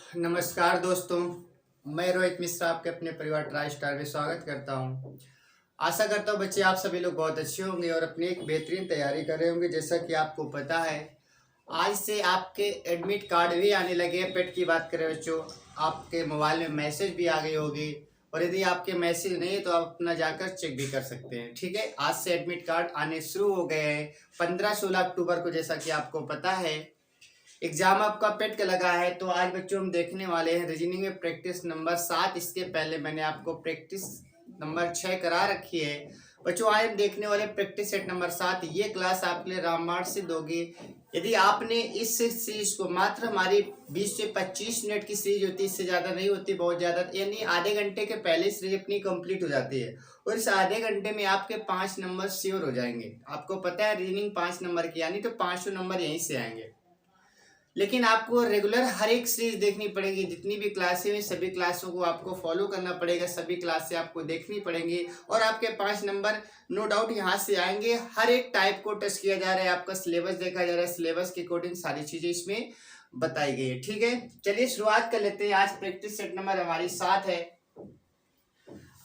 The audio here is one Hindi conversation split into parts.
नमस्कार दोस्तों, मैं रोहित मिश्रा आपके अपने परिवार ट्राई स्टार में स्वागत करता हूं। आशा करता हूं बच्चे आप सभी लोग बहुत अच्छे होंगे और अपनी एक बेहतरीन तैयारी कर रहे होंगे। जैसा कि आपको पता है, आज से आपके एडमिट कार्ड भी आने लगे हैं। पेट की बात करें बच्चों, आपके मोबाइल में मैसेज भी आ गई होगी और यदि आपके मैसेज नहीं है तो आप अपना जाकर चेक भी कर सकते हैं। ठीक है, आज से एडमिट कार्ड आने शुरू हो गए हैं 15-16 अक्टूबर को, जैसा कि आपको पता है। एग्जाम आपका पेट का लगा है, तो आज बच्चों हम देखने वाले हैं रीजनिंग में प्रैक्टिस नंबर 7। इसके पहले मैंने आपको प्रैक्टिस नंबर 6 करा रखी है। बच्चों आज हम देखने वाले प्रैक्टिस सेट नंबर 7। ये क्लास आपके लिए रामबाण सिद्ध होगी यदि आपने इस सीरीज को, मात्र हमारी 20 से 25 मिनट की सीरीज होती है, इससे ज़्यादा नहीं होती, बहुत ज़्यादा, यानी आधे घंटे के पहले सीरीज अपनी कंप्लीट हो जाती है और इस आधे घंटे में आपके 5 नंबर श्योर हो जाएंगे। आपको पता है रीजनिंग 5 नंबर की, यानी तो 500 नंबर यहीं से आएंगे। लेकिन आपको रेगुलर हर एक सीरीज देखनी पड़ेगी। जितनी भी क्लासें हैं सभी क्लासों को आपको फॉलो करना पड़ेगा, सभी क्लासें आपको देखनी पड़ेंगी और आपके 5 नंबर नो डाउट यहाँ से आएंगे। हर एक टाइप को टेस्ट किया जा रहा है, आपका सिलेबस देखा जा रहा है, सिलेबस के अकॉर्डिंग सारी चीजें इसमें बताई गई है। ठीक है, चलिए शुरुआत कर लेते हैं। आज प्रैक्टिस सेट नंबर हमारी 7 है।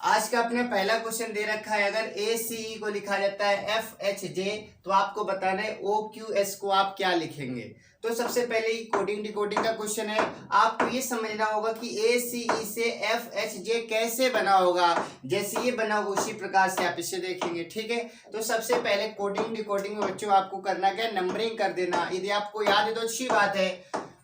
आज का अपने पहला क्वेश्चन दे रखा है, अगर ए सी ई को लिखा जाता है एफ एच जे, तो आपको बताना है ओ क्यू एस को आप क्या लिखेंगे। तो सबसे पहले कोडिंग डिकोडिंग का क्वेश्चन है। आपको ये समझना होगा कि ए सी ई से एफ एच जे कैसे बना होगा। जैसे ये बना होगा उसी प्रकार से आप इसे देखेंगे। ठीक है, तो सबसे पहले कोडिंग डिकोडिंग में बच्चों आपको करना क्या है, नंबरिंग कर देना। यदि आपको याद है तो अच्छी बात है।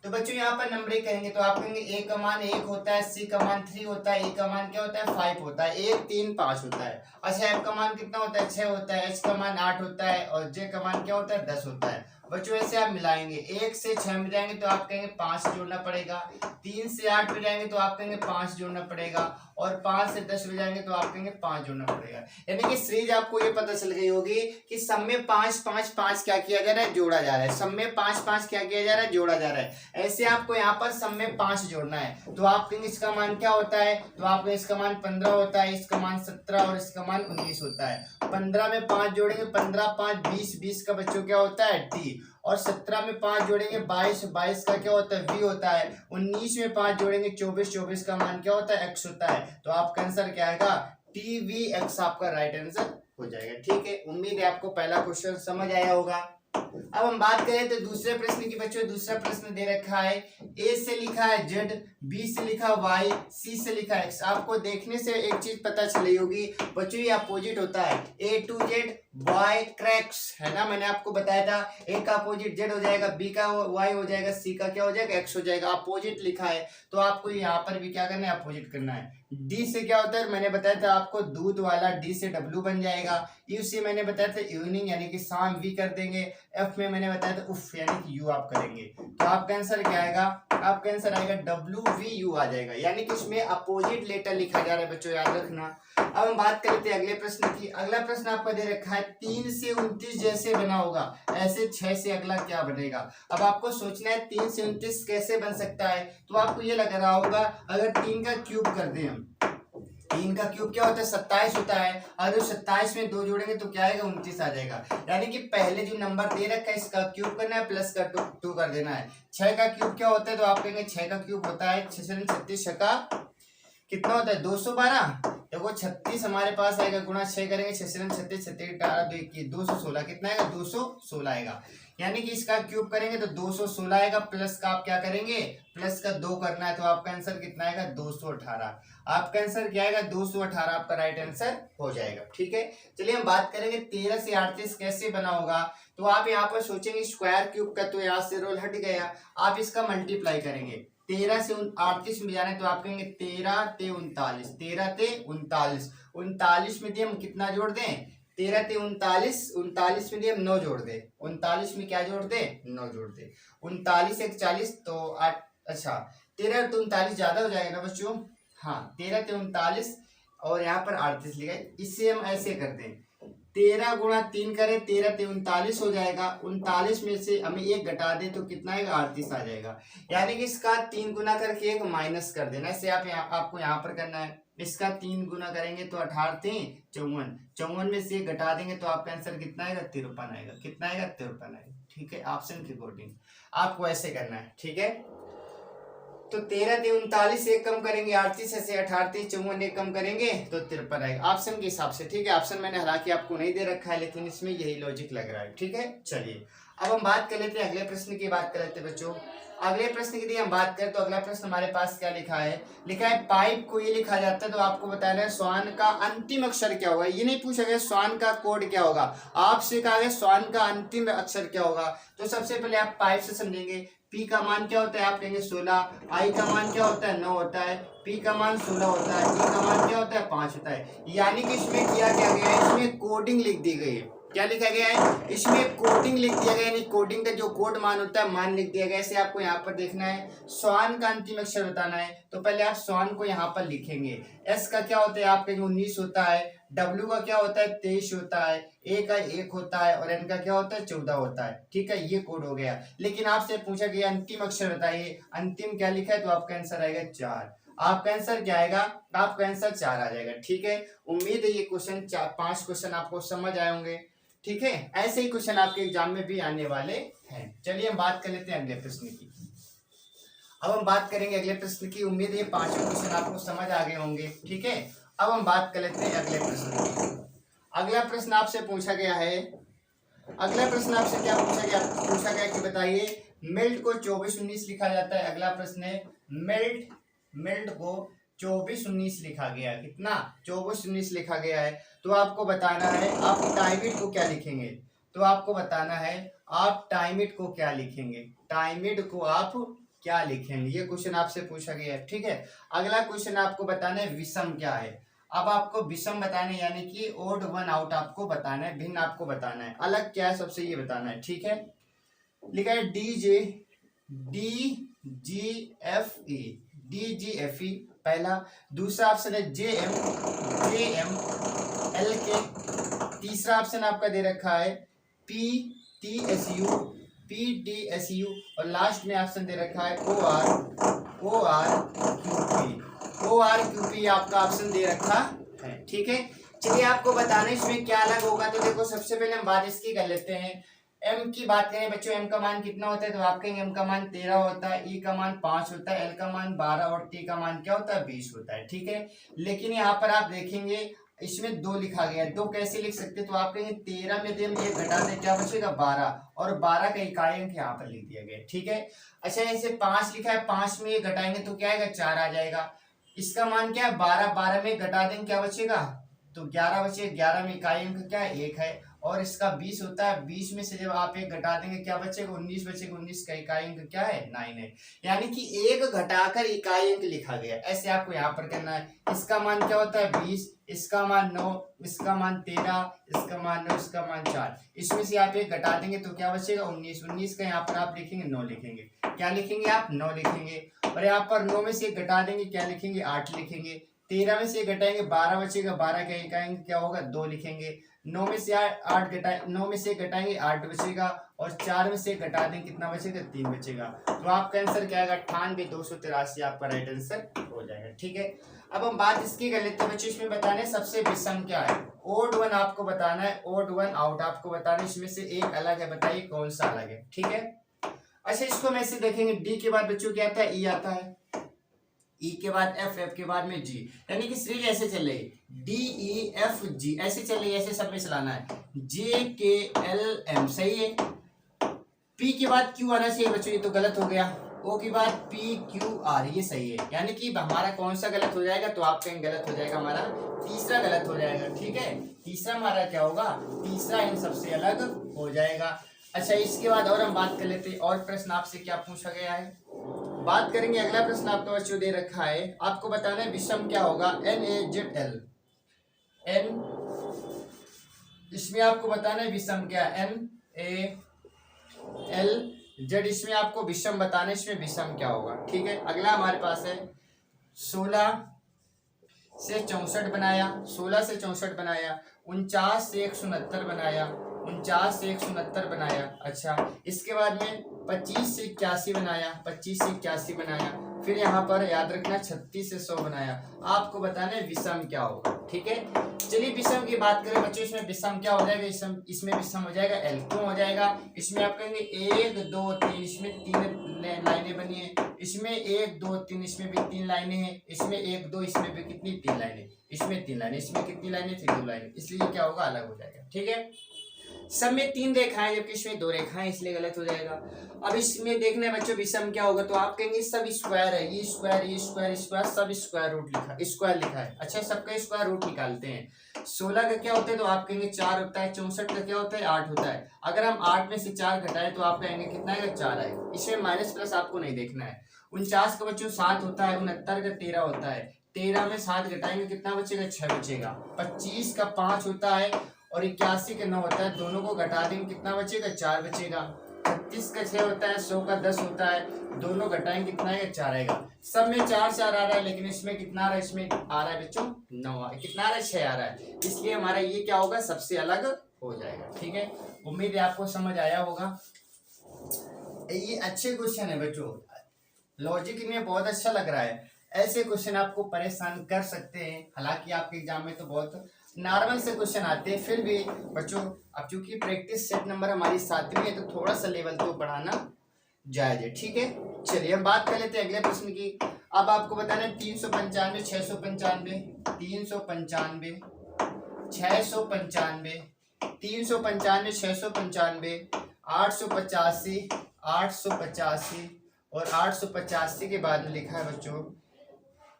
तो बच्चों यहाँ पर नंबरिंग करेंगे तो आप कहेंगे ए का मान 1 होता है, सी का मान 3 होता है, ए का मान क्या होता है 5 होता है, 1 3 5 होता है। अच्छा, एफ का मान कितना होता है 6 होता है, एच का मान 8 होता है और जे का मान क्या होता है 10 होता है। बच्चों ऐसे आप मिलाएंगे, 1 से 6 में जाएंगे तो आप कहेंगे 5 जोड़ना पड़ेगा, 3 से 8 में जाएंगे तो आप कहेंगे 5 जोड़ना पड़ेगा और 5 से 10 में जाएंगे तो आप कहेंगे 5 जोड़ना पड़ेगा। यानी कि सीरीज आपको ये पता चल गई होगी कि सब में 5 5 5 क्या किया जा रहा है, जोड़ा जा रहा है। सब में 5 5 क्या किया जा रहा है, जोड़ा जा रहा है। ऐसे आपको यहाँ पर सब में 5 जोड़ना है तो आप कहेंगे इसका मान क्या होता है, तो आपको इसका मान 15 होता है, इसका मान 17 और इसका मान 19 होता है। 15 में 5 जोड़ेंगे, 15 5 20, 20 का बच्चों क्या होता है टी, और 17 में 5 जोड़ेंगे 22, 22 का क्या होता है वी होता है। 19 में 5 जोड़ेंगे 24, 24 का मान क्या होता है एक्स होता है। तो आपका आंसर क्या आएगा, टी वी एक्स आपका राइट आंसर हो जाएगा। ठीक है, उम्मीद है आपको पहला क्वेश्चन समझ आया होगा। अब हम बात करें तो दूसरे प्रश्न की। बच्चों दूसरा प्रश्न दे रखा है, ए से लिखा है जेड, बी से लिखा वाई, सी से लिखा है एक्स। आपको देखने से एक चीज पता चली होगी बच्चों, ये अपोजिट होता है। ए टू जेड वाई क्रैक्स है ना, मैंने आपको बताया था। ए का अपोजिट जेड हो जाएगा, बी का वाई हो जाएगा, सी का क्या हो जाएगा एक्स हो जाएगा। अपोजिट लिखा है तो आपको यहाँ पर भी क्या करना है, अपोजिट करना है। डी से क्या होता है, मैंने बताया था आपको दूध वाला, डी से डब्लू बन जाएगा। यू से मैंने बताया था इवनिंग यानी कि शाम, वी कर देंगे। एफ में मैंने बताया था उफ यानी कि यू आप करेंगे। तो आपका आंसर क्या आएगा, आपका आंसर आएगा डब्ल्यू वी यू आ जाएगा, यानी कि इसमें अपोजिट लेटर लिखा जा रहा है बच्चों, याद रखना। अब हम बात करते हैं अगले प्रश्न की। अगला प्रश्न आपका दे रखा है 3 से 29 जैसे बना होगा, ऐसे 6 से अगला क्या बनेगा। अब आपको सोचना है 3 से 29 कैसे बन सकता है। तो आपको ये लग रहा होगा अगर 3 का क्यूब कर दें हम, 3 का क्यूब क्या होता है 27 होता है, और 27 में 2 जोड़ेंगे तो क्या आएगा 29 आ जाएगा। यानी कि पहले जो नंबर दे रखा है इसका क्यूब करना है, प्लस का 2 कर देना है। 6 का क्यूब क्या होता है, तो आप कहेंगे 6 का क्यूब होता है 6 36 का कितना होता है 212। देखो 36 हमारे पास आएगा, गुणा 6 करेंगे 6 36 36 216 कितना आएगा 216 आएगा। यानी कि इसका क्यूब करेंगे तो 216 आएगा, प्लस का आप क्या करेंगे प्लस का 2 करना है, तो आपका आंसर कितना आएगा 218। आपका आंसर क्या आएगा 218, आपका राइट आंसर हो जाएगा। ठीक है, चलिए हम बात करेंगे 13 से 38 कैसे बना होगा। तो आप यहाँ पर सोचेंगे स्क्वायर क्यूब का, तो यहाँ से रोल हट गया, आप इसका मल्टीप्लाई करेंगे। 13 से 38 में जाना है तो आप कहेंगे 13 ते 39, 13 ते 39, 39 में दिए हम कितना जोड़ दें 13 ते 39, 39 में दिए हम 9 जोड़ दे, 39 में क्या जोड़ दे 9 जोड़ दे, 39 1 40 तो 8, अच्छा 13 तो 39 ज्यादा हो जाएगा ना बच्चों। हाँ 13 ते 39 और यहाँ पर 38 लिखा है, इससे हम ऐसे कर दें 13 गुणा 3 करें, 13 ते 39 हो जाएगा। 39 में से हमें 1 घटा दे तो कितना आएगा 38 आ जाएगा। यानी कि इसका 3 गुना करके 1 माइनस कर देना, इसे आपको यहाँ पर करना है। इसका 3 गुना करेंगे तो 18 54, 54 में से 1 घटा देंगे तो आपका आंसर कितना आएगा 53 आएगा। कितना आएगा 53 आएगा। ठीक है, ऑप्शन के अकॉर्डिंग आपको ऐसे करना है। ठीक है, तो 13 × 39 एक कम करेंगे 38 से 38 54 एक कम करेंगे तो 53 आएगा ऑप्शन के हिसाब से। ठीक है, ऑप्शन मैंने हालांकि आपको नहीं दे रखा है लेकिन इसमें यही लॉजिक लग रहा है। ठीक है, चलिए अब हम बात कर लेते हैं अगले प्रश्न की। बात कर लेते हैं बच्चों अगले प्रश्न की यदि हम बात करें तो अगला प्रश्न हमारे पास क्या लिखा है, लिखा है पाइप को ये लिखा जाता है तो आपको बताना है स्वान का अंतिम अक्षर क्या होगा। ये नहीं पूछा गया स्वान का कोड क्या होगा, आपसे कहा गया स्वान का अंतिम अक्षर क्या होगा। तो सबसे पहले आप पाइप से समझेंगे। पी का मान क्या होता है, आप लेंगे 16, आई का मान क्या होता है 9 होता है, पी का मान 16 होता है, ई का मान क्या होता है 5 होता है। यानी कि इसमें किया क्या गया है, इसमें कोडिंग लिख दी गई है। क्या लिखा गया है, इसमें कोडिंग लिख दिया गया है, यानी कोडिंग का जो कोड मान होता है मान लिख दिया गया है। ऐसे आपको यहाँ पर देखना है, स्वान का अंतिम अक्षर बताना है तो पहले आप स्वान को यहाँ पर लिखेंगे। एस का क्या होता है, आप कहेंगे 19 होता है, डब्ल्यू का क्या होता है 23 होता है, ए का 1 होता है और एन का क्या होता है 14 होता है। ठीक है, ये कोड हो गया। लेकिन आपसे पूछा गया अंतिम अक्षर बताइए, अंतिम क्या लिखा है, तो आपका आंसर आएगा 4। आपका आंसर क्या आएगा, आपका आंसर 4 आ जाएगा। ठीक है, उम्मीद है ये क्वेश्चन 5 क्वेश्चन आपको समझ आए होंगे। ठीक है, ऐसे ही क्वेश्चन आपके एग्जाम में भी आने वाले हैं। चलिए हम बात कर लेते हैं अगले प्रश्न की। अब हम बात करेंगे अगले प्रश्न की। उम्मीद है ये 5 क्वेश्चन आपको समझ आ गए होंगे। ठीक है, अब हम बात कर लेते हैं अगले प्रश्न की। अगला प्रश्न आपसे पूछा गया है, अगला प्रश्न आपसे क्या पूछा गया कि बताइए मेल्ट को 24-19 लिखा जाता है। अगला प्रश्न है मेल्ट को 24-19 लिखा गया, कितना 24-19 लिखा गया है। तो आपको बताना है आप टाइमिड को क्या लिखेंगे, तो आपको बताना है आप टाइमिड को क्या लिखेंगे, टाइमिड को आप क्या लिखेंगे, ये क्वेश्चन आपसे पूछा गया है। ठीक है, अगला क्वेश्चन आपको बताना है विषम क्या है। अब आपको विषम बताना है, यानी कि ओड वन आउट आपको बताना है, भिन्न आपको बताना है, अलग क्या है सबसे ये बताना है। ठीक है, लिखा है डी जी एफ ई पहला। दूसरा ऑप्शन है जे एम एल के। तीसरा ऑप्शन आपका दे रखा है पी टी एस यू और लास्ट में ऑप्शन दे रखा है ओ आर क्यू पी आपका ऑप्शन दे रखा है। ठीक है, चलिए आपको बताना है इसमें क्या अलग होगा। तो देखो सबसे पहले हम बात इसकी कर लेते हैं। एम की बात करें बच्चों, एम का मान कितना होता है, तो आप कहेंगे एम का मान 13 होता है, ई का मान 5 होता है, एल का मान 12 और टी का मान क्या होता है 20 होता है। ठीक है, लेकिन यहाँ पर आप देखेंगे इसमें 2 लिखा गया है। 2 कैसे लिख सकते हैं, तो आप कहेंगे 13 में हम ये घटा दें क्या बचेगा 12 और 12 का इकाई अंक यहाँ पर लिख दिया गया। ठीक है, अच्छा ऐसे 5 लिखा है, 5 में ये घटाएंगे तो क्या आएगा 4 आ जाएगा। इसका मान क्या है 12 में घटा देंगे क्या बचेगा, तो 11 बचेगा। 11 में इकाई अंक क्या है 1 है और इसका 20 होता है। 20 में से जब आप 1 घटा देंगे क्या बचेगा 19 बचेगा। 19 का इकाई अंक क्या है 9 है, यानी कि 1 घटाकर इकाई अंक लिखा गया। ऐसे आपको यहाँ पर करना है। इसका मान क्या होता है 20, इसका मान 9, इसका मान 13, इसका मान 9, इसका मान 4। इसमें से आप 1 घटा देंगे तो क्या बचेगा 19। 19 का यहाँ पर आप लिखेंगे 9 लिखेंगे। क्या लिखेंगे आप 9 लिखेंगे। और यहाँ पर 9 में से 1 घटा देंगे क्या लिखेंगे 8 लिखेंगे। 13 में से 1 घटाएंगे 12 बचेगा। 12 का इकाई अंक क्या होगा 2 लिखेंगे। 9 में से 1 घटाएंगे 8 बचेगा और 4 में से 1 घटा देंगे कितना बचेगा 3 बचेगा। तो आपका आंसर क्या आएगा 98,283 आपका राइट आंसर हो जाएगा। ठीक है, अब हम बात इसकी कर लेते हैं बच्चों। इसमें बताने सबसे विषम क्या है, ओड वन आपको बताना है, ओड वन आउट आपको बताना है। इसमें से एक अलग है, बताइए कौन सा अलग है। ठीक है, अच्छा इसको हम ऐसे देखेंगे। डी के बाद बच्चों क्या आता है ई आता है, ई के बाद एफ, एफ के बाद में जी, यानी कि सीरीज ऐसे चल रही डी ई एफ जी ऐसे चल रही है, ऐसे सब में चलाना है। जे के एल एम सही है। पी के बाद क्यू आना चाहिए बच्चों, ये तो गलत हो गया। ओ के बाद पी क्यू आर ये सही है, यानी कि हमारा कौन सा गलत हो जाएगा, तो आप कहेंगे गलत हो जाएगा हमारा तीसरा गलत हो जाएगा। ठीक है, तीसरा हमारा क्या होगा, तीसरा इन सबसे अलग हो जाएगा। अच्छा इसके बाद और हम बात कर लेते हैं और प्रश्न आपसे क्या पूछा गया है, बात करेंगे। अगला प्रश्न आपको बच्चों दे रखा है, आपको बताना है विषम क्या होगा, NaZL एन, इसमें आपको बताना है विषम क्या NaLZ, इसमें आपको विषम बताना है, इसमें विषम क्या होगा। ठीक है, अगला हमारे पास है 16 से 64 बनाया, 16 से 64 बनाया, 49 से 169 बनाया, 49 से 169 बनाया। अच्छा, इसके बाद में 25 से 81 बनाया, 25 से 81 बनाया। फिर यहाँ पर याद रखना 36 से 100 बनाया। आपको बताना है विषम क्या होगा। ठीक है, चलिए विषम की बात करें बच्चों। इसमें विषम क्या हो जाएगा, इसमें विषम हो जाएगा एल। क्यों हो जाएगा, इसमें आप कहेंगे 1 2 3, इसमें 3 लाइनें बनी है, इसमें 1 2 3, इसमें भी 3 लाइनें हैं, इसमें 1 2, इसमें भी कितनी 3 लाइनें, इसमें 3 लाइनें, इसमें कितनी लाइनें थी 2 लाइनें, इसलिए क्या होगा अलग हो जाएगा। ठीक है, सब में 3 रेखाएं जबकि इसमें 2 रेखाएं, इसलिए गलत हो जाएगा। अब इसमें देखना है बच्चों विषम क्या होगा, तो आप कहेंगे सब स्क्वायर है, ये स्क्वायर ये स्क्वायर स्क्वायर सब स्क्वायर रूट लिखा, स्क्वायर लिखा है। अच्छा, सबका स्क्वायर रूट निकालते हैं। 16 का क्या होता है, तो आप कहेंगे 4 होता है। 64 का क्या होता है, 8 होता है। अगर हम 8 में से 4 घटाएं तो आप कहेंगे कितना आएगा, 4 आएगा। इसमें माइनस प्लस आपको नहीं देखना है। 49 का बच्चों 7 होता है। 69 का 13 होता है। 13 में 7 घटाएंगे कितना बचेगा, 6 बचेगा। 25 का 5 होता है और 81 का 9 होता है। दोनों को घटा देंगे कितना बचेगा, 4 बचेगा। 36 का 6 होता है। 100 का 10 होता है। दोनों घटाएंगे कितना आएगा, 4 आएगा। सब में 4 4 आ रहा है, लेकिन इसमें कितना आ रहा है, इसमें आ रहा है बच्चों 9। कितना आ रहा है, 6 आ रहा है। इसलिए हमारा ये क्या होगा, सबसे अलग हो जाएगा। ठीक है, उम्मीद है आपको समझ आया होगा। ये अच्छे क्वेश्चन है बच्चों, लॉजिक इनमें बहुत अच्छा लग रहा है। ऐसे क्वेश्चन आपको परेशान कर सकते हैं। हालांकि आपके एग्जाम में तो बहुत नॉर्मल से क्वेश्चन आते हैं, फिर भी बच्चों अब चूंकि प्रैक्टिस सेट नंबर हमारी 7वीं है, तो थोड़ा सा लेवल तो बढ़ाना जायज है। ठीक है, चलिए हम बात कर लेते हैं अगले प्रश्न की। अब आपको बताना है 395 695 395 695 395 695 885 885 और 885 के बाद में लिखा है बच्चों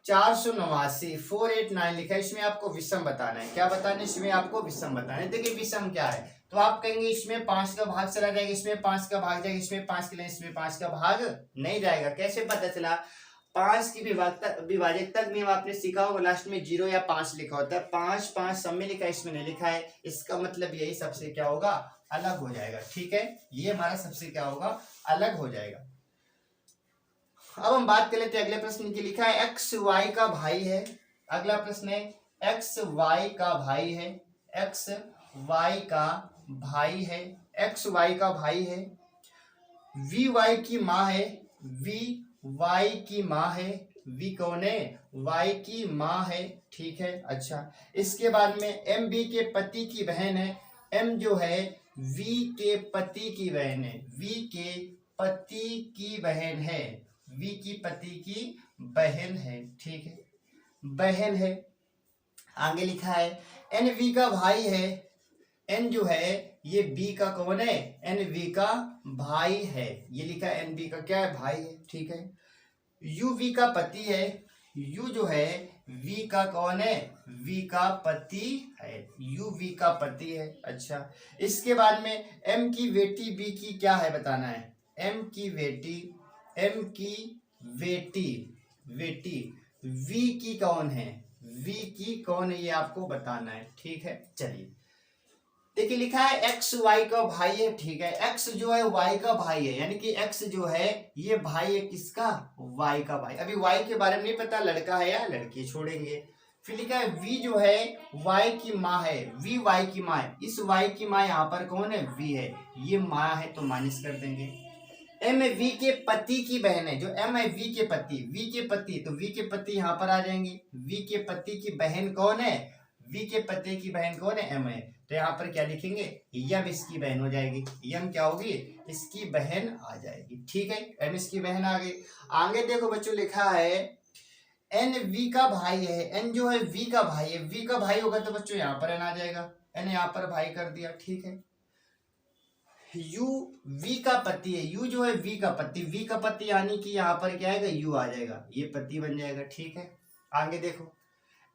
489 489 लिखा है। इसमें आपको विषम बताना है। क्या बताना है, इसमें आपको विषम बताना है। देखिए विषम क्या है, तो आप कहेंगे इसमें 5 का भाग चला जाएगा, इसमें 5 का भाग जाएगा, इसमें 5 के लिए इसमें 5 का भाग नहीं जाएगा। कैसे पता चला, 5 की विभाजक तक नियम आपने सीखा होगा, लास्ट में 0 या 5 लिखा होता है। 5 5 सब में लिखा है, इसमें नहीं लिखा है। इसका मतलब यही सबसे क्या होगा, अलग हो जाएगा। ठीक है, ये हमारा सबसे क्या होगा, अलग हो जाएगा। अब हम बात कर लेते हैं अगले प्रश्न की। लिखा है एक्स वाई का भाई है। अगला प्रश्न है एक्स वाई का भाई है, एक्स वाई का भाई है, एक्स वाई का भाई है, वी वाई की माँ है, वी वाई की माँ है, वी कौन है, वाई की माँ है। ठीक है, अच्छा इसके बाद में एम बी के पति की बहन है, एम जो है वी के पति की बहन है, वी के पति की बहन है, वी की पति की बहन है। ठीक है, बहन है। आगे लिखा है एन वी का भाई है, एन जो है ये बी का कौन है, एन वी का भाई है। ये लिखा है एन बी का क्या है, भाई है। ठीक है, यू वी का पति है, यू जो है वी का कौन है, वी का पति है, यू वी का पति है। अच्छा इसके बाद में एम की बेटी बी की क्या है बताना है, एम की बेटी, एम की बेटी बेटी वी की कौन है, वी की कौन है, ये आपको बताना है। ठीक है, चलिए देखिए लिखा है एक्स वाई का भाई है। ठीक है, एक्स जो है वाई का भाई है, यानी कि एक्स जो है ये भाई है किसका, वाई का भाई। अभी वाई के बारे में नहीं पता लड़का है या लड़की, छोड़ेंगे। फिर लिखा है वी जो है वाई की माँ है, वी वाई की माँ है। इस वाई की माँ यहाँ पर कौन है, वी है, ये माँ है तो माइनस कर देंगे। एम वी के पति की बहन है, जो एम है वी के पति, वी के पति तो वी के पति यहाँ पर आ जाएंगे। वी के पति की बहन कौन है, वी के पति की बहन कौन है, एम है। तो यहाँ पर क्या लिखेंगे, यम इसकी बहन हो जाएगी, यम क्या होगी, इसकी बहन आ जाएगी। ठीक है, एम इसकी बहन आ गई। आगे देखो बच्चों लिखा है एन वी का भाई है, एन जो है वी का भाई है, वी का भाई होगा तो बच्चों यहाँ पर एन आ जाएगा, एन यहाँ पर भाई कर दिया। ठीक है, यू वी का पति है, यू जो है वी का पति, वी का पति यानी कि यहाँ पर क्या आएगा, यू आ जाएगा, ये पति बन जाएगा। ठीक है, आगे देखो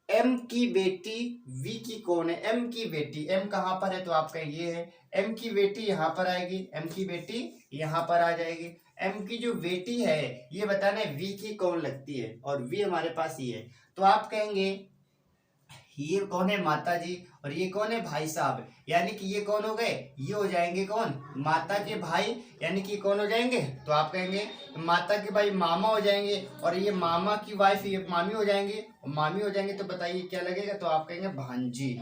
एम की बेटी वी की कौन है, एम की बेटी, एम कहाँ पर है तो आपका ये है, एम की बेटी यहाँ पर आएगी, एम की बेटी यहाँ पर आ जाएगी। एम की जो बेटी है ये बताना है वी की कौन लगती है, और वी हमारे पास ये है, तो आप कहेंगे ये कौन है, माता जी, और ये कौन है, भाई साहब। यानी कि ये कौन हो गए, ये हो जाएंगे कौन, माता के भाई, यानी कि कौन हो जाएंगे, तो आप कहेंगे माता के भाई मामा हो जाएंगे, और ये मामा की वाइफ ये मामी हो जाएंगे, मामी हो जाएंगे। तो बताइए क्या लगेगा, तो आप कहेंगे भांजी,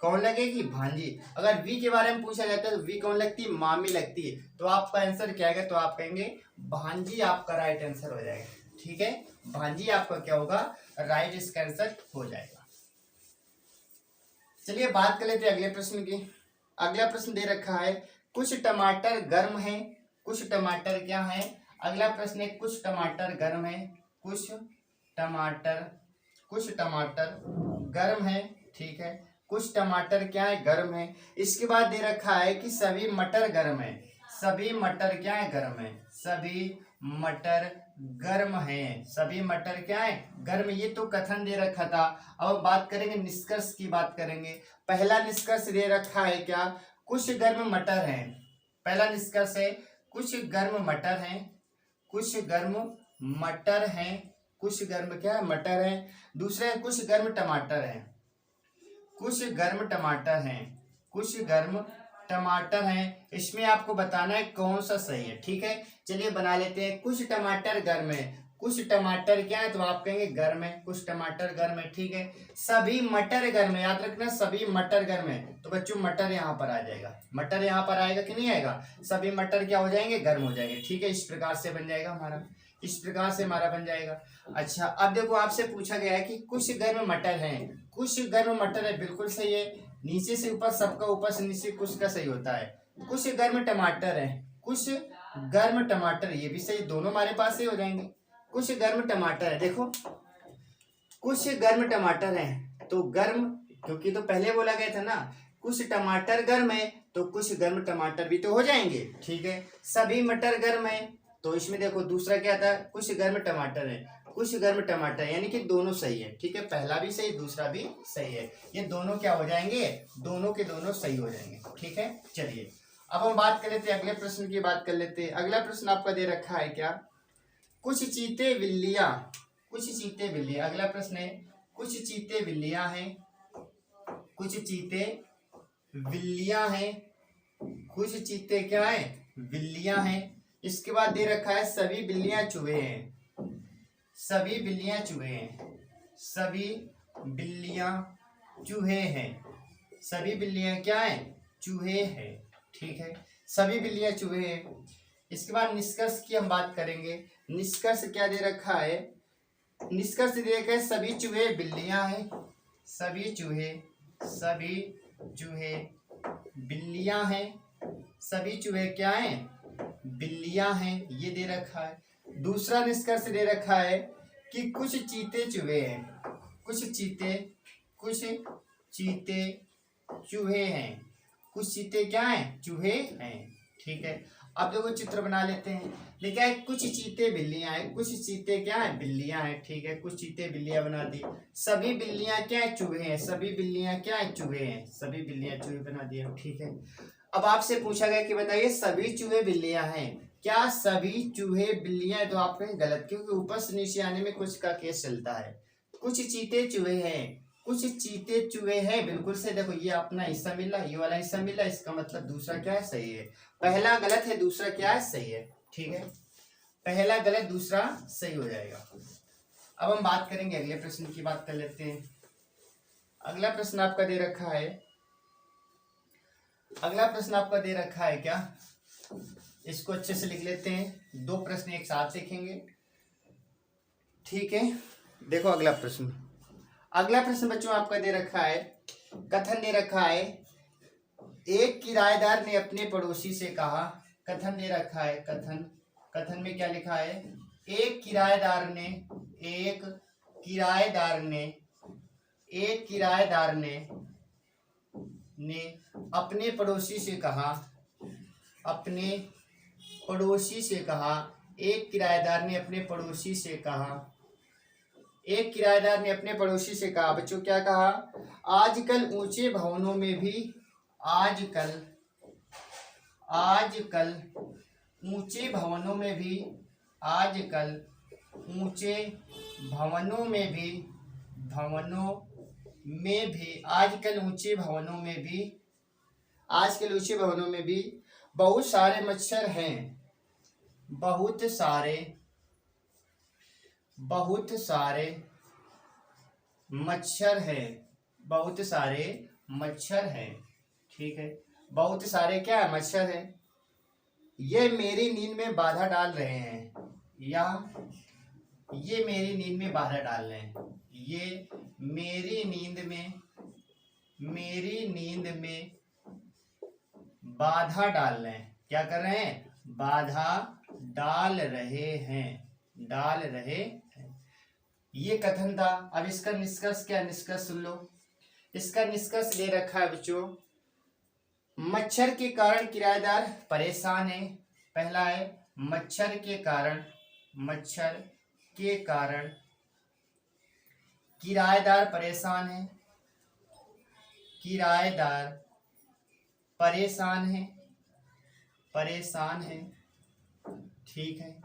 कौन लगेगी? भांजी। अगर वी के बारे में पूछा जाता है तो वी कौन लगती है? मामी लगती है। तो आपका आंसर क्या आएगा? तो आप कहेंगे भांजी आपका राइट आंसर हो जाएगा। ठीक है, भांजी आपका क्या होगा? राइट इसका आंसर हो जाएगा। चलिए बात कर लेते हैं अगले प्रश्न की। अगला प्रश्न दे रखा है कुछ टमाटर गर्म है, कुछ टमाटर क्या है? अगला प्रश्न है कुछ टमाटर गर्म है, कुछ टमाटर गर्म है। ठीक है, कुछ टमाटर क्या है? गर्म है। इसके बाद दे रखा है कि सभी मटर गर्म है, सभी मटर क्या है? गर्म है, सभी मटर गर्म है, सभी मटर क्या है? गर्म। ये तो कथन दे रखा था। अब बात करेंगे निष्कर्ष की बात करेंगे। पहला निष्कर्ष दे रखा है क्या? कुछ गर्म मटर हैं। पहला निष्कर्ष है कुछ गर्म मटर हैं, कुछ गर्म मटर हैं, कुछ गर्म क्या है? मटर हैं। दूसरा है कुछ गर्म टमाटर हैं, कुछ गर्म टमाटर हैं, कुछ गर्म टमाटर हैं। इसमें आपको बताना है कौन सा सही है। ठीक है, चलिए बना लेते हैं। कुछ टमाटर गर्म है, कुछ टमाटर क्या है? तो आप कहेंगे गर्म है, कुछ टमाटर गर्म है। ठीक है, सभी मटर गर्म है, याद रखना सभी मटर गर्म है। तो बच्चों मटर यहाँ पर आ जाएगा, मटर यहाँ पर आएगा कि नहीं आएगा? सभी मटर क्या हो जाएंगे? गर्म हो जाएंगे। ठीक है, इस प्रकार से बन जाएगा हमारा, इस प्रकार से हमारा बन जाएगा। अच्छा, अब देखो आपसे पूछा गया है कि कुछ गर्म मटर हैं, कुछ गर्म मटर है, बिल्कुल सही है। नीचे से ऊपर सबका ऊपर से नीचे कुछ का सही होता है। कुछ गर्म टमाटर है, कुछ गर्म टमाटर, ये भी सही, दोनों हमारे पास ही हो जाएंगे। कुछ गर्म टमाटर है, देखो कुछ गर्म टमाटर है तो गर्म, क्योंकि तो पहले बोला गया था ना कुछ टमाटर गर्म है तो कुछ गर्म टमाटर भी तो हो जाएंगे। ठीक है, सभी मटर गर्म है तो इसमें देखो दूसरा क्या था? कुछ गर्म टमाटर है, कुछ गर्म टमाटर, यानी कि दोनों सही है। ठीक है, पहला भी सही, दूसरा भी सही है। ये दोनों क्या हो जाएंगे? दोनों के दोनों सही हो जाएंगे। ठीक है, चलिए अब हम बात कर लेते हैं अगले प्रश्न की बात कर लेते हैं। अगला प्रश्न आपका दे रखा है क्या? कुछ चीते बिल्लियां, कुछ चीते बिल्लियां। अगला प्रश्न है कुछ चीते बिल्लियां हैं, कुछ चीते बिल्लियां हैं, कुछ चीते क्या है? बिल्लियां हैं। इसके बाद दे रखा है सभी बिल्लियां चूहे हैं, सभी बिल्लियां चूहे हैं, सभी बिल्लियां चूहे हैं, सभी बिल्लियां क्या है? चूहे हैं। ठीक है, सभी बिल्लियां चूहे हैं। इसके बाद निष्कर्ष की हम बात करेंगे। निष्कर्ष क्या दे रखा है? निष्कर्ष दे रखा है सभी चूहे बिल्लियां हैं, सभी चूहे बिल्लियां हैं, सभी चूहे क्या हैं? बिल्लियां हैं, ये दे रखा है। दूसरा निष्कर्ष दे रखा है कि कुछ चीते चूहे हैं, कुछ चीते चूहे हैं, कुछ चीते क्या हैं? चूहे हैं। ठीक है, अब देखो चित्र बना लेते हैं। लिखा है कुछ चीते बिल्लियां हैं, कुछ चीते क्या है? बिल्लियां हैं। ठीक है, कुछ चीते बिल्लियां बना दी। सभी बिल्लियां क्या है? चूहे हैं, सभी बिल्लियां क्या है? चूहे हैं, सभी बिल्लियां चूहे बना दिया। ठीक है, अब आपसे पूछा गया कि बताइए सभी चूहे बिल्लियां हैं क्या? सभी चूहे बिल्लियां, तो आप कहें गलत, क्योंकि ऊपर से नीचे आने में कुछ का केस चलता है। कुछ चीते चूहे हैं, कुछ चीते चूहे हैं, बिल्कुल से। देखो ये अपना हिस्सा मिला, ये वाला हिस्सा मिला, इसका मतलब दूसरा क्या है? सही है। पहला गलत है, दूसरा क्या है? सही है। ठीक है, पहला गलत, दूसरा सही हो जाएगा। अब हम बात करेंगे अगले प्रश्न की बात कर लेते हैं। अगला प्रश्न आपका दे रखा है, अगला प्रश्न आपका दे रखा है क्या? इसको अच्छे से लिख लेते हैं, दो प्रश्न एक साथ लिखेंगे। ठीक है, देखो अगला प्रश्न, अगला प्रश्न बच्चों आपका दे रखा है, कथन दे रखा है एक किराएदार ने अपने पड़ोसी से कहा। कथन दे रखा है, कथन में क्या लिखा है? एक किराएदार ने अपने पड़ोसी से कहा, अपने पड़ोसी से कहा। एक किराएदार ने अपने पड़ोसी से कहा, एक किराएदार ने अपने पड़ोसी से कहा। बच्चों क्या कहा? आजकल ऊंचे भवनों में भी, आजकल ऊंचे भवनों में भी, आजकल ऊंचे भवनों में भी, आजकल ऊंचे भवनों में भी, आजकल ऊंचे भवनों में भी बहुत सारे मच्छर हैं, बहुत सारे मच्छर हैं, बहुत सारे मच्छर है, ठीक है, बहुत सारे क्या है, मच्छर है, ये मेरी नींद में बाधा डाल रहे हैं, या ये मेरी नींद में बाधा डाल रहे हैं, ये मेरी नींद में बाधा डाल रहे हैं, क्या कर रहे हैं, बाधा डाल रहे हैं, डाल रहे हैं। ये कथन था। अब इसका निष्कर्ष क्या, निष्कर्ष सुन लो। इसका निष्कर्ष दे रखा है बच्चों, मच्छर के कारण किराएदार परेशान है। पहला है मच्छर के कारण किराएदार परेशान है, किराएदार परेशान है, ठीक है।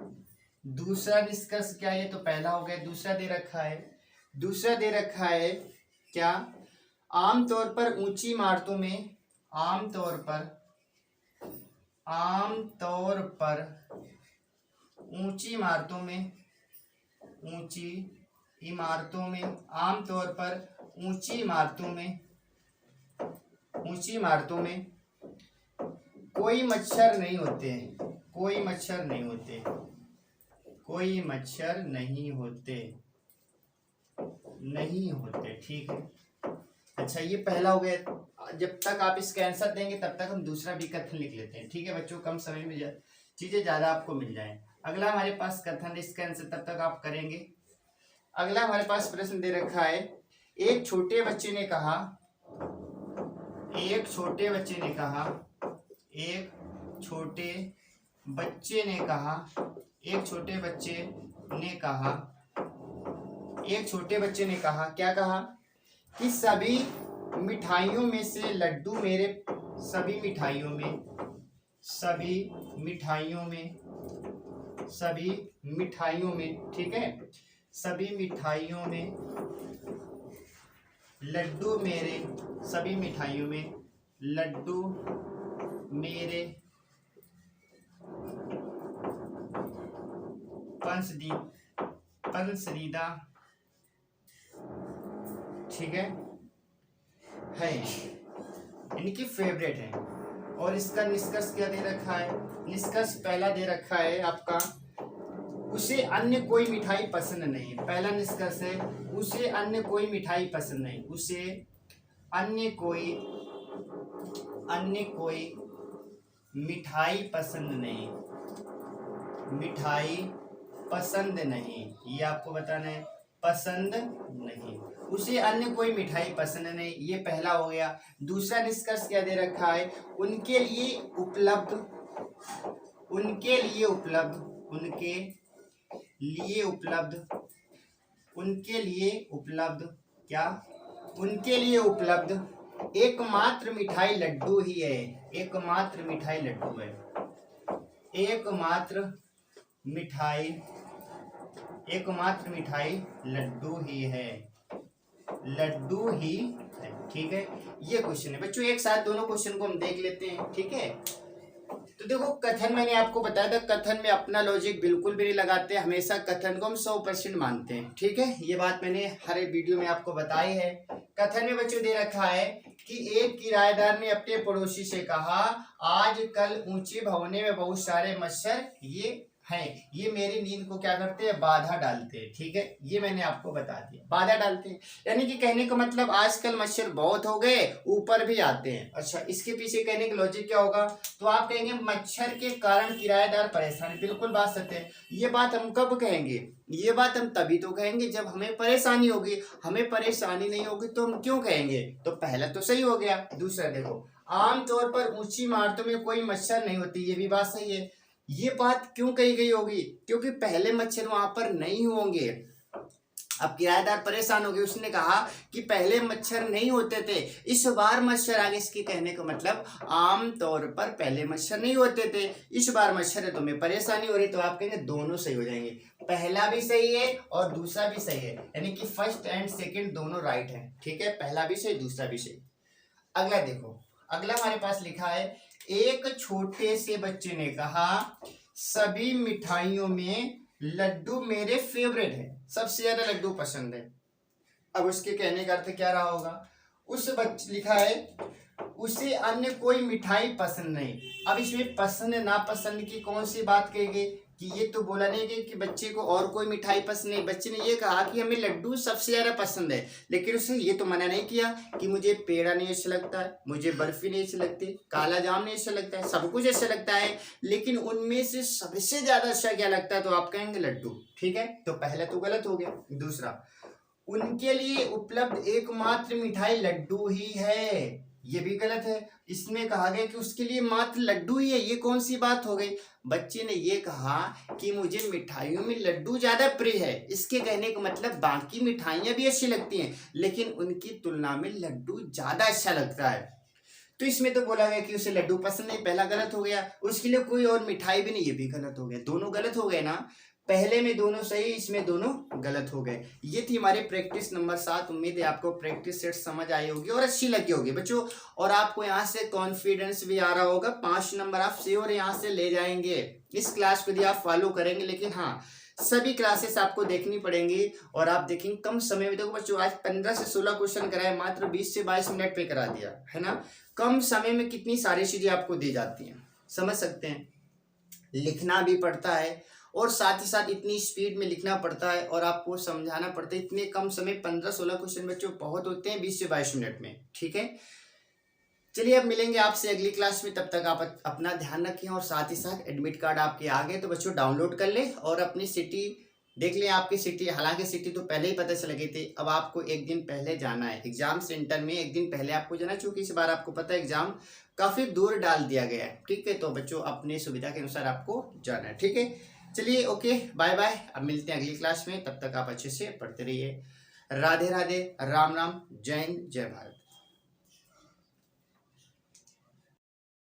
दूसरा निष्कर्ष क्या है, ये तो पहला हो गया। दूसरा दे रखा है क्या, आमतौर पर ऊंची इमारतों में, आमतौर पर ऊंची इमारतों में कोई मच्छर नहीं होते, ठीक है। अच्छा, ये पहला हो गया। जब तक आप इसका आंसर देंगे तब तक हम दूसरा भी कथन लिख लेते हैं, ठीक है बच्चों, कम समय में चीजें ज्यादा आपको मिल जाए। अगला हमारे पास कथन, इसका आंसर तब तक आप करेंगे। अगला हमारे पास प्रश्न दे रखा है, एक छोटे बच्चे ने कहा, एक छोटे बच्चे ने कहा, क्या कहा कि सभी मिठाइयों में से लड्डू मेरे, सभी मिठाइयों में, ठीक है, सभी मिठाइयों में लड्डू मेरे पसंदीदा, ठीक है यानी कि फेवरेट है। और इसका निष्कर्ष क्या दे रखा है, निष्कर्ष पहला दे रखा है आपका, उसे अन्य कोई मिठाई पसंद नहीं। पहला निष्कर्ष है, उसे अन्य कोई मिठाई पसंद नहीं, उसे अन्य कोई मिठाई पसंद नहीं, ये आपको बताना है, पसंद नहीं, उसे अन्य कोई मिठाई पसंद नहीं, ये पहला हो गया। दूसरा निष्कर्ष क्या दे रखा है, उनके लिए उपलब्ध एकमात्र मिठाई लड्डू ही है, एकमात्र मिठाई लड्डू ही है, ठीक है। ये क्वेश्चन है बच्चों, एक साथ दोनों क्वेश्चन को हम देख लेते हैं, ठीक है। तो देखो, कथन मैंने आपको बताया था, कथन में अपना लॉजिक बिल्कुल भी नहीं लगाते, हमेशा कथन को हम 100% मानते हैं, ठीक है। ये बात मैंने हर एक वीडियो में आपको बताई है। कथन में बच्चों दे रखा है कि एक किराएदार ने अपने पड़ोसी से कहा, आजकल ऊंचे भवने में बहुत सारे मच्छर ये मेरी नींद को क्या करते हैं, बाधा डालते हैं, ठीक है। ये मैंने आपको बता दिया, बाधा डालते हैं यानी कि कहने का मतलब आजकल मच्छर बहुत हो गए, ऊपर भी आते हैं। अच्छा, इसके पीछे कहने का लॉजिक क्या होगा, तो आप कहेंगे मच्छर के कारण किराएदार परेशान है, बिल्कुल बात सत्य है। ये बात हम कब कहेंगे, ये बात हम तभी तो कहेंगे जब हमें परेशानी होगी, हमें परेशानी नहीं होगी तो हम क्यों कहेंगे। तो पहला तो सही हो गया। दूसरा देखो, आमतौर पर ऊंची इमारतों में कोई मच्छर नहीं होती, ये भी बात सही है। ये बात क्यों कही गई होगी, क्योंकि पहले मच्छर वहां पर नहीं होंगे। अब किराएदार परेशान हो गए, उसने कहा कि पहले मच्छर नहीं होते थे, इस बार मच्छर आ गए। इसके कहने का मतलब आमतौर पर पहले मच्छर नहीं होते थे, इस बार मच्छर है तो हमें परेशानी हो रही। तो आप कहेंगे दोनों सही हो जाएंगे, पहला भी सही है और दूसरा भी सही है, यानी कि फर्स्ट एंड सेकेंड दोनों राइट है, ठीक है। पहला भी सही, दूसरा भी सही। अगला देखो, अगला हमारे पास लिखा है, एक छोटे से बच्चे ने कहा, सभी मिठाइयों में लड्डू मेरे फेवरेट है, सबसे ज्यादा लड्डू पसंद है। अब उसके कहने का अर्थ क्या रहा होगा, लिखा है उसे अन्य कोई मिठाई पसंद नहीं। अब इसमें पसंद नापसंद की कौन सी बात कही गई कि ये तो बोला नहीं गया कि बच्चे को और कोई मिठाई पसंद नहीं। बच्चे ने ये कहा कि हमें लड्डू सबसे ज्यादा पसंद है, लेकिन उसने ये तो मना नहीं किया कि मुझे पेड़ा नहीं अच्छा लगता है, मुझे बर्फी नहीं अच्छी लगती, काला जाम नहीं अच्छा लगता है, सब कुछ अच्छा लगता है, लेकिन उनमें से सबसे ज्यादा अच्छा क्या लगता है, तो आप कहेंगे लड्डू। ठीक है, तो पहला तो गलत हो गया। दूसरा, उनके लिए उपलब्ध एकमात्र मिठाई लड्डू ही है, ये भी गलत है। इसमें कहा गया कि उसके लिए मात्र लड्डू ही है, ये कौन सी बात हो गई। बच्चे ने ये कहा कि मुझे मिठाइयों में लड्डू ज्यादा प्रिय है, इसके कहने का मतलब बाकी मिठाइयां भी अच्छी लगती हैं, लेकिन उनकी तुलना में लड्डू ज्यादा अच्छा लगता है। तो इसमें तो बोला गया कि उसे लड्डू पसंद नहीं, पहला गलत हो गया। उसके लिए कोई और मिठाई भी नहीं, ये भी गलत हो गया। दोनों गलत हो गए ना, पहले में दोनों सही, इसमें दोनों गलत हो गए। ये थी हमारी प्रैक्टिस नंबर 7। उम्मीद है आपको प्रैक्टिस सेट समझ आई होगी और अच्छी लगी होगी बच्चों, और आपको यहाँ से कॉन्फिडेंस भी आ रहा होगा। 5 नंबर आप श्योर यहाँ से ले जाएंगे इस क्लास को यदि आप फॉलो करेंगे। लेकिन हाँ, सभी क्लासेस आपको देखनी पड़ेंगी और आप देखेंगे कम समय में। देखो बच्चों, आज 15 से 16 क्वेश्चन कराए, मात्र 20 से 22 मिनट पे करा दिया है ना। कम समय में कितनी सारी चीजें आपको दी जाती हैं, समझ सकते हैं। लिखना भी पड़ता है और साथ ही साथ इतनी स्पीड में लिखना पड़ता है और आपको समझाना पड़ता है। इतने कम समय 15-16 क्वेश्चन बच्चों बहुत होते हैं 20 से 22 मिनट में। ठीक है, चलिए अब मिलेंगे आपसे अगली क्लास में। तब तक आप अपना ध्यान रखें और साथ ही साथ एडमिट कार्ड आपके आ गए तो बच्चों डाउनलोड कर ले और अपनी सिटी देख लें। आपकी सिटी, हालांकि सिटी तो पहले ही पता चल गई थी, अब आपको एक दिन पहले जाना है एग्जाम सेंटर में। एक दिन पहले आपको जाना, चूंकि इस बार आपको पता है एग्जाम काफी दूर डाल दिया गया है। ठीक है, तो बच्चों अपनी सुविधा के अनुसार आपको जाना है। ठीक है, चलिए ओके, बाय बाय। अब मिलते हैं अगली क्लास में, तब तक आप अच्छे से पढ़ते रहिए। राधे राधे, राम राम, जय हिंद, जय भारत।